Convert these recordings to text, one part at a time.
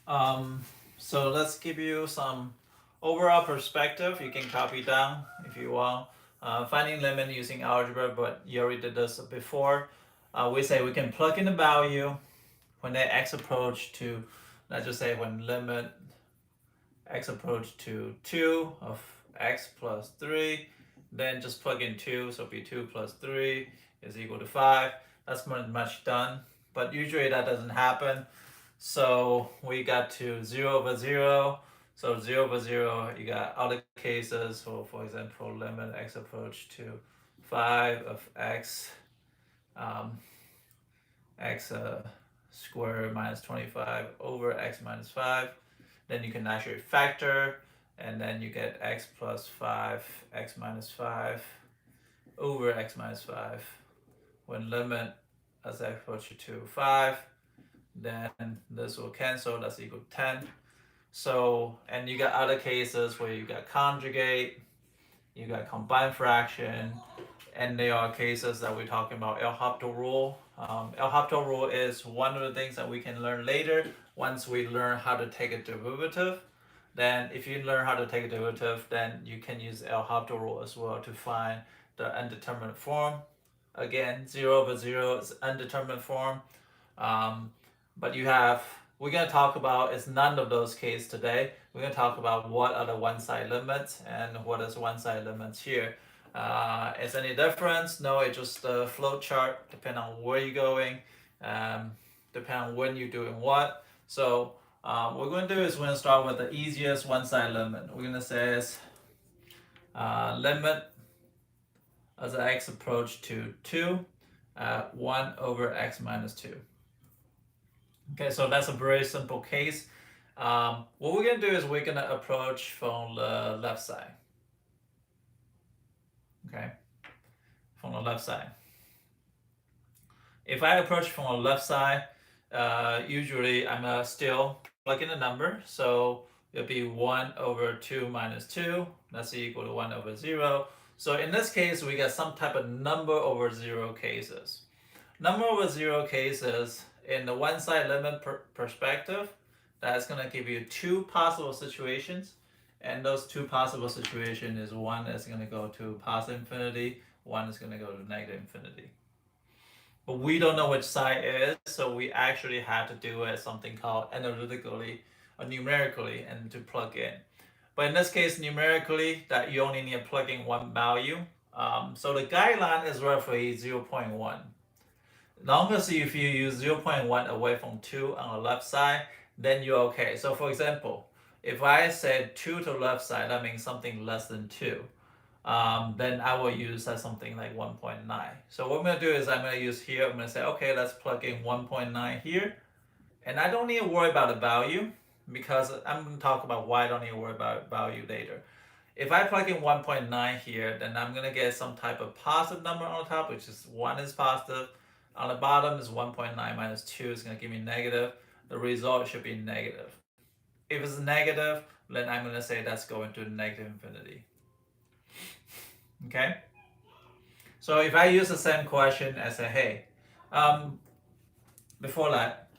So let's give you some overall perspective. You can copy down if you want. Finding limit using algebra, but you already did this before. We say we can plug in the value when they x approach to, let's just say when limit x approach to 2 of x plus 3, then just plug in 2, so it'll be 2 plus 3 is equal to 5. That's pretty much done, but usually that doesn't happen. So we got to 0 over 0. So 0 over 0, you got other cases. So for example, limit x approach to 5 of x, um, x squared minus 25 over x minus 5. Then you can actually factor, and then you get x plus 5, x minus 5 over x minus 5. When limit as x approaches to 5, then this will cancel, that's equal to 10. So, and you got other cases where you got conjugate, you got combined fraction, and there are cases that we're talking about Asymptote rule. Asymptote rule is one of the things that we can learn later once we learn how to take a derivative. Then if you learn how to take a derivative, then you can use Asymptote rule as well to find the undetermined form. Again, 0 over 0 is undetermined form. But we're going to talk about, it's none of those cases today. We're going to talk about what are the one-side limits and what is one-side limits here. Is any difference? No, it's just a flow chart, depending on where you're going, depending on when you're doing what. So what we're going to do is we're going to start with the easiest one-side limit. We're going to say is limit as x approach to 2 at 1 over x minus 2. Okay, so that's a very simple case. What we're going to do is we're going to approach from the left side. Okay, from the left side. If I approach from the left side, usually I'm still plug in a number. So it'll be 1 over 2 minus 2. That's equal to 1 over 0. So in this case, we get some type of number over 0 cases. Number over 0 cases, in the one-side limit perspective, that's going to give you two possible situations. And those two possible situations is one is going to go to positive infinity, one is going to go to negative infinity. But we don't know which side is, so we actually have to do it something called analytically or numerically and to plug in. But in this case, numerically, that you only need to plug in one value. So the guideline is roughly 0.1. Long as if you use 0.1 away from 2 on the left side, then you're okay. So for example, if I said 2 to the left side, that means something less than 2. Then I will use something like 1.9. So what I'm going to do is I'm going to use here, I'm going to say, okay, let's plug in 1.9 here. And I don't need to worry about the value because I'm going to talk about why I don't need to worry about value later. If I plug in 1.9 here, then I'm going to get some type of positive number on the top, which is 1 is positive. On the bottom is 1.9 minus 2 is going to give me negative. The result should be negative. If it's negative, then I'm going to say that's going to negative infinity. Okay? So if I use the same question as say, hey, before that,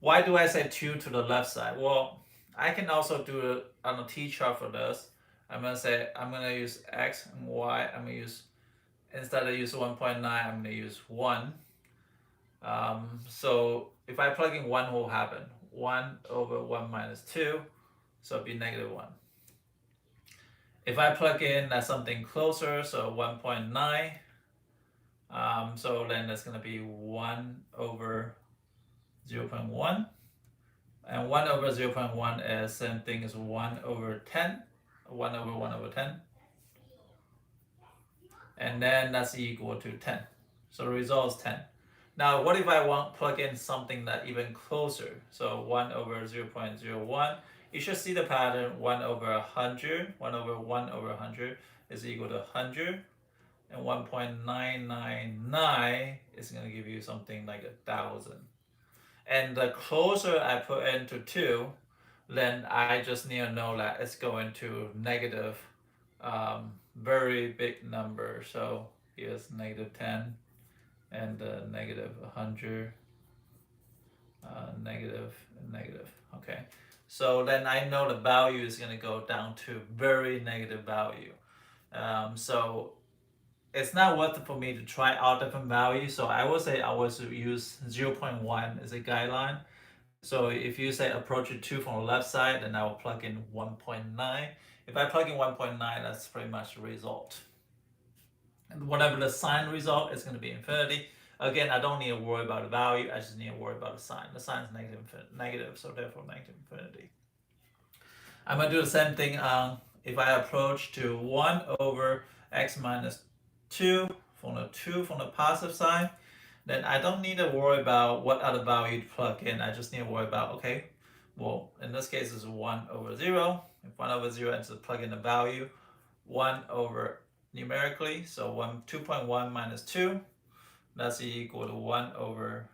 why do I say 2 to the left side? Well, I can also do it on a t-chart for this. I'm going to use x and y. I'm going to use, instead of use 1.9, I'm going to use 1. So if I plug in 1, what will happen? 1 over 1 minus 2, so it'll be negative 1. If I plug in something closer, so 1.9, so then that's going to be 1 over 0.1. And 1 over 0.1 is same thing as 1 over 10, 1 over 1 over 10. And then that's equal to 10. So the result is 10. Now, what if I want to plug in something that even closer? So 1 over 0.01. You should see the pattern 1 over 100. 1 over 1 over 100 is equal to 100. And 1.999 is going to give you something like 1,000. And the closer I put into 2, then I just need to know that it's going to negative, very big number. So here's negative 10 and negative 100. negative, and negative. Okay, so then I know the value is going to go down to very negative value. So it's not worth it for me to try out different values. So I would say I would use 0.1 as a guideline. So if you say approach it 2 from the left side, then I will plug in 1.9. If I plug in 1.9, that's pretty much the result. And whatever the sign result is going to be infinity. Again, I don't need to worry about the value. I just need to worry about the sign. The sign is negative, so therefore negative infinity. I'm going to do the same thing if I approach to 1 over x minus 2 from the positive side, then I don't need to worry about what other value to plug in. I just need to worry about, okay, well, in this case it's 1 over 0. If 1 over 0 is to plug in the value, 1 over numerically, so 2.1 minus 2, that's equal to 1 over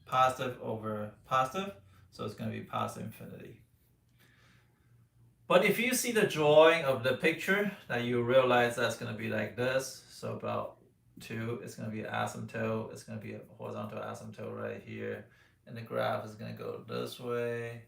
positive over positive, so it's going to be positive infinity. But if you see the drawing of the picture, that you realize that's going to be like this. So about 2, it's going to be an asymptote. It's going to be a horizontal asymptote right here. And the graph is going to go this way.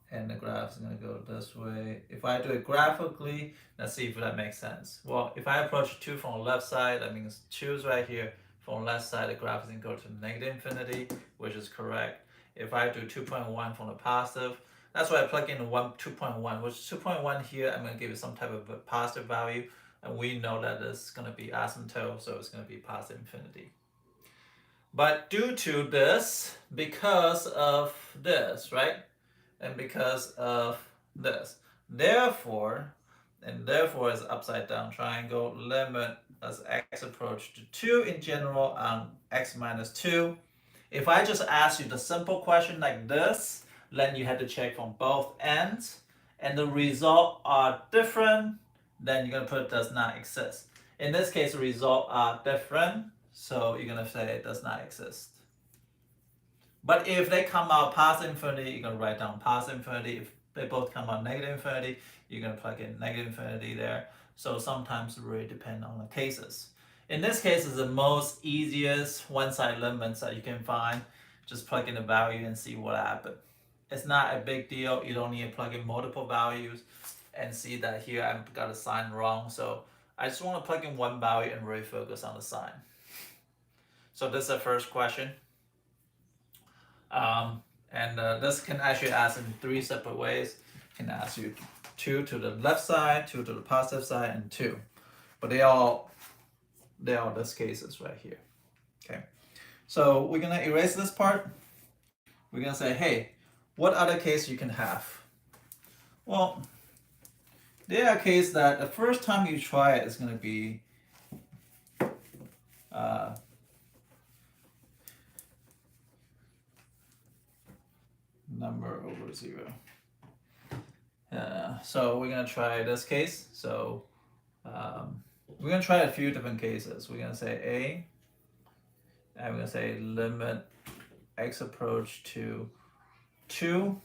And the graph is going to go this way. If I do it graphically, let's see if that makes sense. Well, if I approach 2 from the left side, that means 2 is right here. From the left side, the graph is going to go to negative infinity, which is correct. If I do 2.1 from the positive, that's why I plug in 2.1, which 2.1 here, I'm going to give it some type of a positive value. And we know that it's going to be asymptote, so it's going to be positive infinity. But due to this, because of this, right? And because of this. Therefore is upside down triangle, limit as x approach to 2 in general on x minus 2. If I just ask you the simple question like this, then you have to check from both ends, and the result are different, then you're going to put does not exist. In this case, the result are different, so you're going to say it does not exist. But if they come out positive infinity, you're going to write down positive infinity. If they both come out negative infinity, you're going to plug in negative infinity there. So sometimes it really depends on the cases. In this case, it's the most easiest one-side limits that you can find. Just plug in the value and see what happens. It's not a big deal. You don't need to plug in multiple values and see that here I've got a sign wrong. So I just want to plug in one value and really focus on the sign. So this is the first question. This can actually ask in 3 separate ways. It can ask you 2 to the left side, 2 to the positive side, and 2. But they're all these cases right here. Okay. So we're gonna erase this part. We're gonna say, hey, what other case you can have? Well, there are cases that the first time you try it is gonna be number over 0. So we're gonna try this case. So we're gonna try a few different cases. We're gonna say A, and we're gonna say limit x approach to 2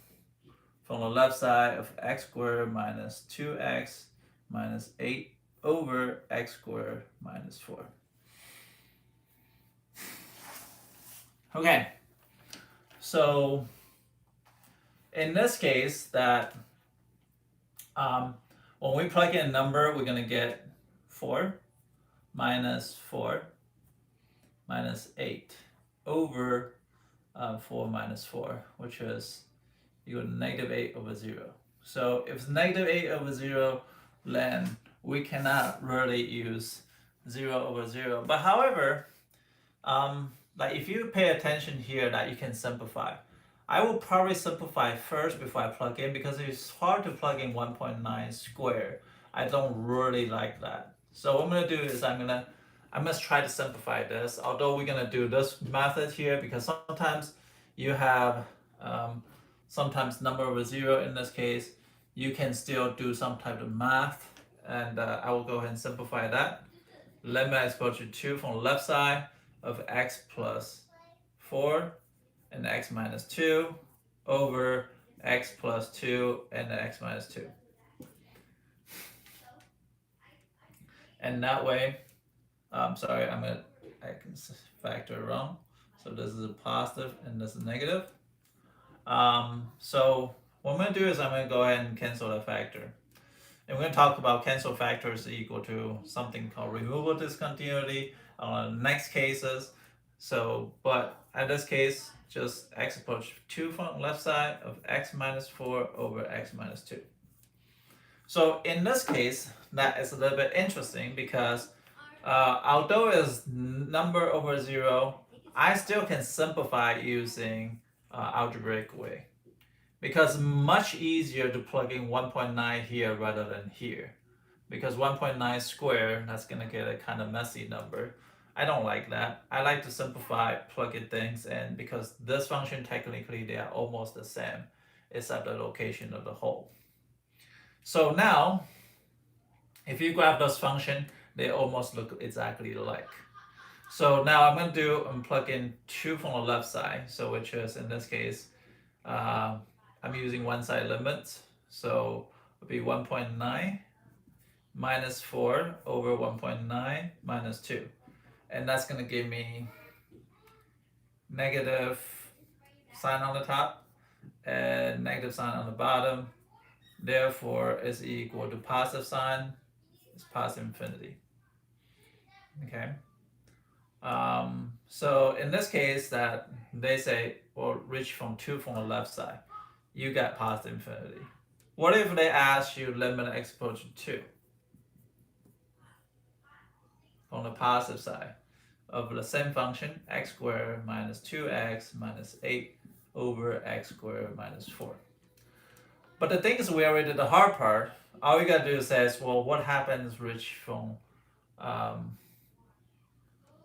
from the left side of x squared minus 2x minus 8 over x squared minus 4. Okay, so in this case, that when we plug in a number, we're going to get 4 minus 8 over 4 minus 4, which is equal to negative 8 over 0. So if it's negative 8 over 0, then we cannot really use 0 over 0. But however, like if you pay attention here, that you can simplify. I will probably simplify first before I plug in, because it's hard to plug in 1.9 squared. I don't really like that. So what I'm going to do is I'm going to try to simplify this, although we're going to do this method here, because sometimes you have sometimes number over 0 in this case. You can still do some type of math, and I will go ahead and simplify that. Limit x equal to 2 from the left side of x plus 4 and x minus 2 over x plus 2 and x minus 2. And that way, sorry, I can factor wrong. So this is a positive and this is negative. So what I'm going to do is I'm going to go ahead and cancel the factor. And we're going to talk about cancel factors equal to something called removable discontinuity on the next cases. So, but in this case, just x approach 2 from the left side of x minus 4 over x minus 2. So in this case, that is a little bit interesting because although it's number over 0, I still can simplify using algebraic way. Because much easier to plug in 1.9 here rather than here. Because 1.9 squared, that's going to get a kind of messy number. I don't like that. I like to simplify, plug in things, and because this function, technically, they are almost the same, except the location of the hole. So now, if you graph this function, they almost look exactly alike. So now I'm going to do, plug in 2 from the left side, so which is, in this case, I'm using one side limits, so it would be 1.9 minus 4 over 1.9 minus 2. And that's going to give me negative sign on the top and negative sign on the bottom. Therefore, is equal to positive sign, it's positive infinity. Okay. So in this case, that they say, well, reach from 2 from the left side, you get positive infinity. What if they ask you limit x approaching 2 from the positive side of the same function, x squared minus 2x minus 8 over x squared minus 4. But the thing is, we already did the hard part. All you gotta do is say, well, what happens reach from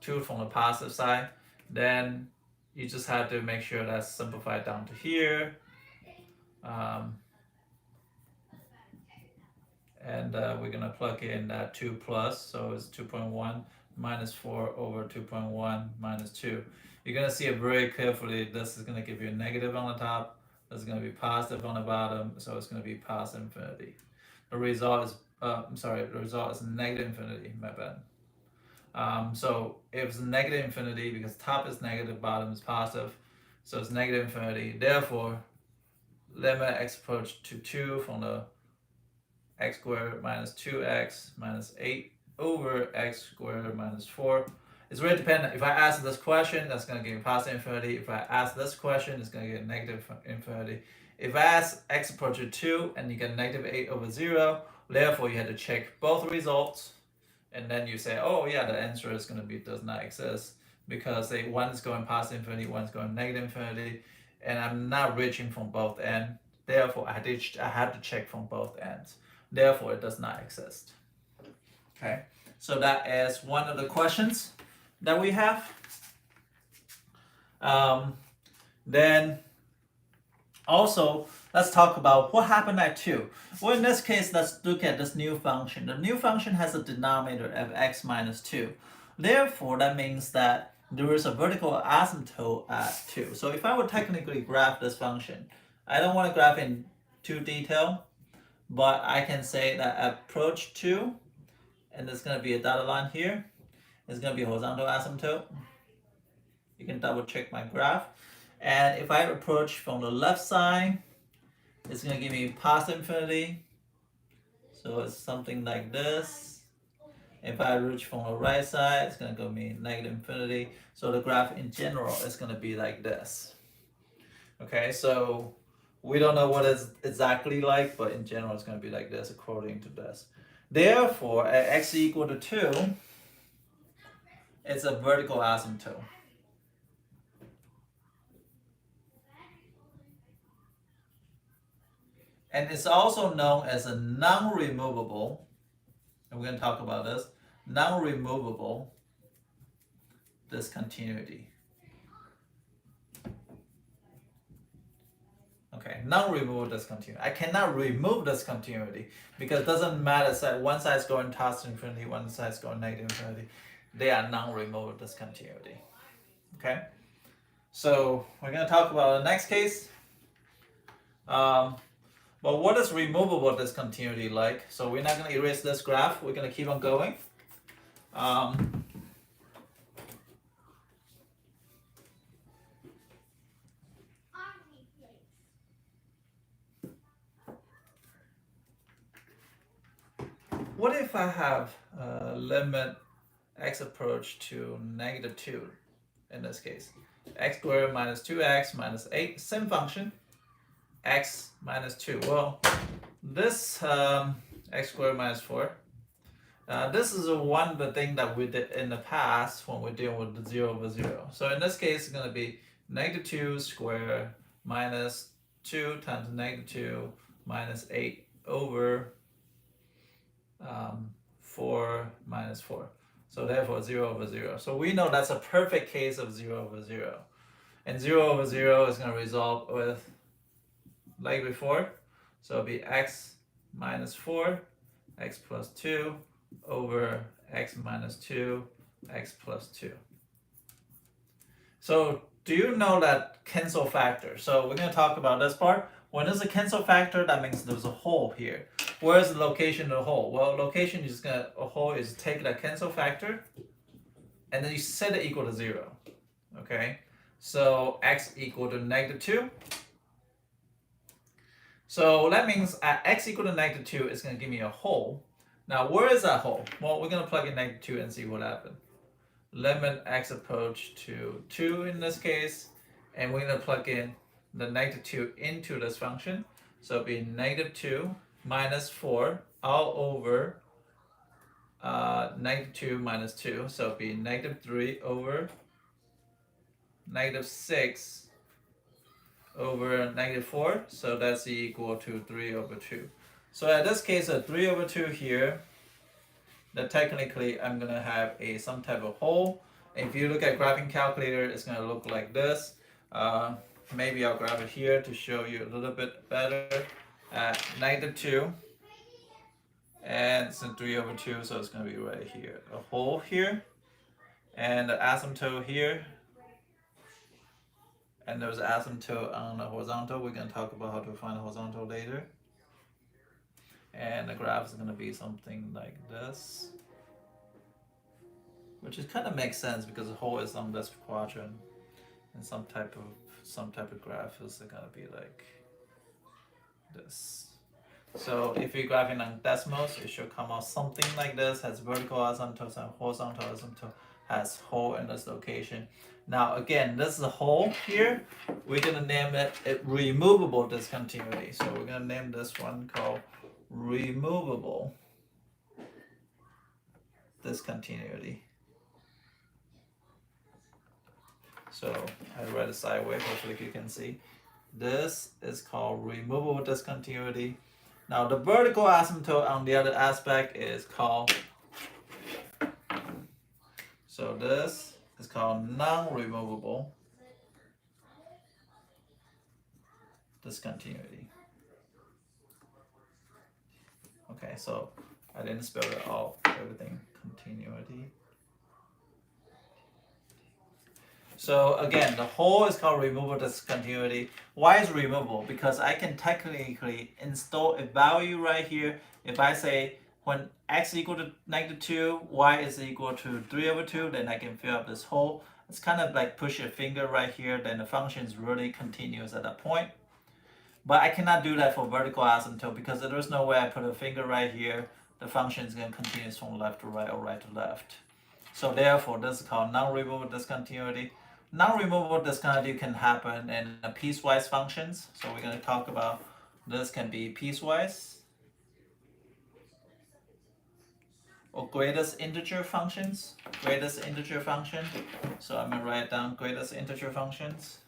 2 from the positive side? Then you just have to make sure that's simplified down to here. And we're going to plug in that 2 plus, so it's 2.1 minus 4 over 2.1 minus 2. You're going to see it very carefully. This is going to give you a negative on the top. This is going to be positive on the bottom, so it's going to be positive infinity. The result is, the result is negative infinity, my bad. So if it's negative infinity, because top is negative, bottom is positive, so it's negative infinity. Therefore, limit x approach to 2 from the x squared minus 2x minus 8 over x squared minus 4. It's really dependent. If I ask this question, that's going to give me positive infinity. If I ask this question, it's going to get negative infinity. If I ask x approaching 2 and you get negative 8 over 0, therefore you have to check both results. And then you say, oh yeah, the answer is going to be does not exist. Because one is going positive infinity, one is going negative infinity. And I'm not reaching from both ends. Therefore, I had to check from both ends. Therefore, it does not exist. Okay, so that is one of the questions that we have. Then also, let's talk about what happened at 2. Well, in this case, let's look at this new function. The new function has a denominator of x minus 2. Therefore, that means that there is a vertical asymptote at 2. So if I would technically graph this function, I don't want to graph in too detail, but I can say that approach 2, and there's going to be a dotted line here, is going to be a horizontal asymptote. You can double check my graph. And if I approach from the left side, it's going to give me positive infinity. So it's something like this. If I reach from the right side, it's going to give me negative infinity. So the graph in general is going to be like this. Okay, so we don't know what it's exactly like, but in general it's going to be like this according to this. Therefore, at x equal to 2, it's a vertical asymptote. And it's also known as a non-removable, and we're going to talk about this, non-removable discontinuity. Okay, non-removable discontinuity. I cannot remove discontinuity because it doesn't matter that one side is going positive infinity, one side is going negative infinity. They are non-removable discontinuity. Okay, so we're going to talk about the next case. But what is removable discontinuity like? So we're not going to erase this graph. We're going to keep on going. what if I have limit x approach to -2 in this case? X squared minus 2x minus 8, same function, x minus 2. Well, this x squared minus 4, this is one of the things that we did in the past when we're dealing with the 0 over 0. So in this case, it's going to be -2 squared minus 2 times -2 minus 8 over 4 minus 4. So therefore 0 over 0. So we know that's a perfect case of 0 over 0. And 0 over 0 is going to result with, like before, so it'll be x minus 4, x plus 2 over x minus 2, x plus 2. So do you know that cancel factor? So we're going to talk about this part. When there's a cancel factor, that means there's a hole here. Where's the location of the hole? Well, location is a hole is take the cancel factor, and then you set it equal to 0. Okay, so x equal to -2. So that means at x equal to -2, it's going to give me a hole. Now, where is that hole? Well, we're going to plug in -2 and see what happens. Limit x approach to 2 in this case, and we're going to plug in the -2 into this function. So it'll be -2 minus 4 all over -2 minus 2. So it'll be -3 over -6 over -4. So that's equal to 3 over 2. So in this case, a 3 over 2 here, that technically I'm going to have some type of hole. If you look at graphing calculator, it's going to look like this. Maybe I'll grab it here to show you a little bit better. -2, and it's a 3 over 2, so it's going to be right here. A hole here, and the asymptote here, and there's an asymptote on the horizontal. We're going to talk about how to find the horizontal later. And the graph is going to be something like this, which is kind of makes sense because the hole is on this quadrant, and some type of graph is going to be like this. So if you're graphing on decimals, it should come out something like this. Has vertical asymptotes and horizontal asymptote, has hole in this location. Now again, this is a hole here. We're going to name it removable discontinuity. So we're going to name this one called removable discontinuity. So I read it sideways, hopefully you can see. This is called removable discontinuity. Now the vertical asymptote on the other aspect is called, so this is called non-removable discontinuity. Okay, so I didn't spell it all, everything, continuity. So again, the hole is called removable discontinuity. Why is removable? Because I can technically install a value right here. If I say when x equal to -2, y is equal to 3 over 2, then I can fill up this hole. It's kind of like push your finger right here, then the function is really continuous at that point. But I cannot do that for vertical asymptote because there's no way I put a finger right here, the function is going to continue from left to right or right to left. So therefore, this is called non-removable discontinuity. Non-removable discontinuity can happen in piecewise functions. So we're going to talk about this can be piecewise or greatest integer functions. Greatest integer function. So I'm going to write down greatest integer functions.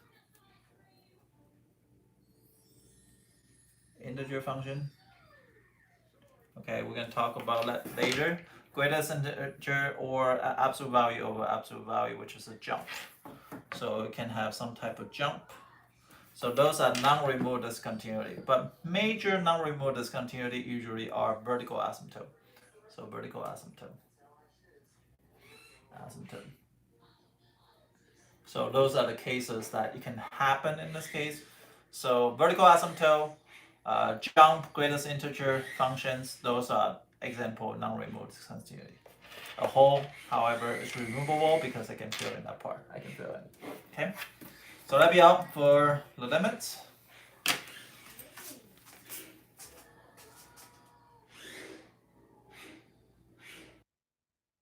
Integer function. Okay, we're going to talk about that later. Greatest integer or absolute value over absolute value, which is a jump. So it can have some type of jump. So those are non-removable discontinuity. But major non-removable discontinuity usually are vertical asymptote. So vertical asymptote. Asymptote. So those are the cases that it can happen in this case. So vertical asymptote, jump, greatest integer functions, those are example non-removable discontinuity. A hole, however, is removable because I can fill in that part. I can fill in. Okay? So that'll be all for the limits.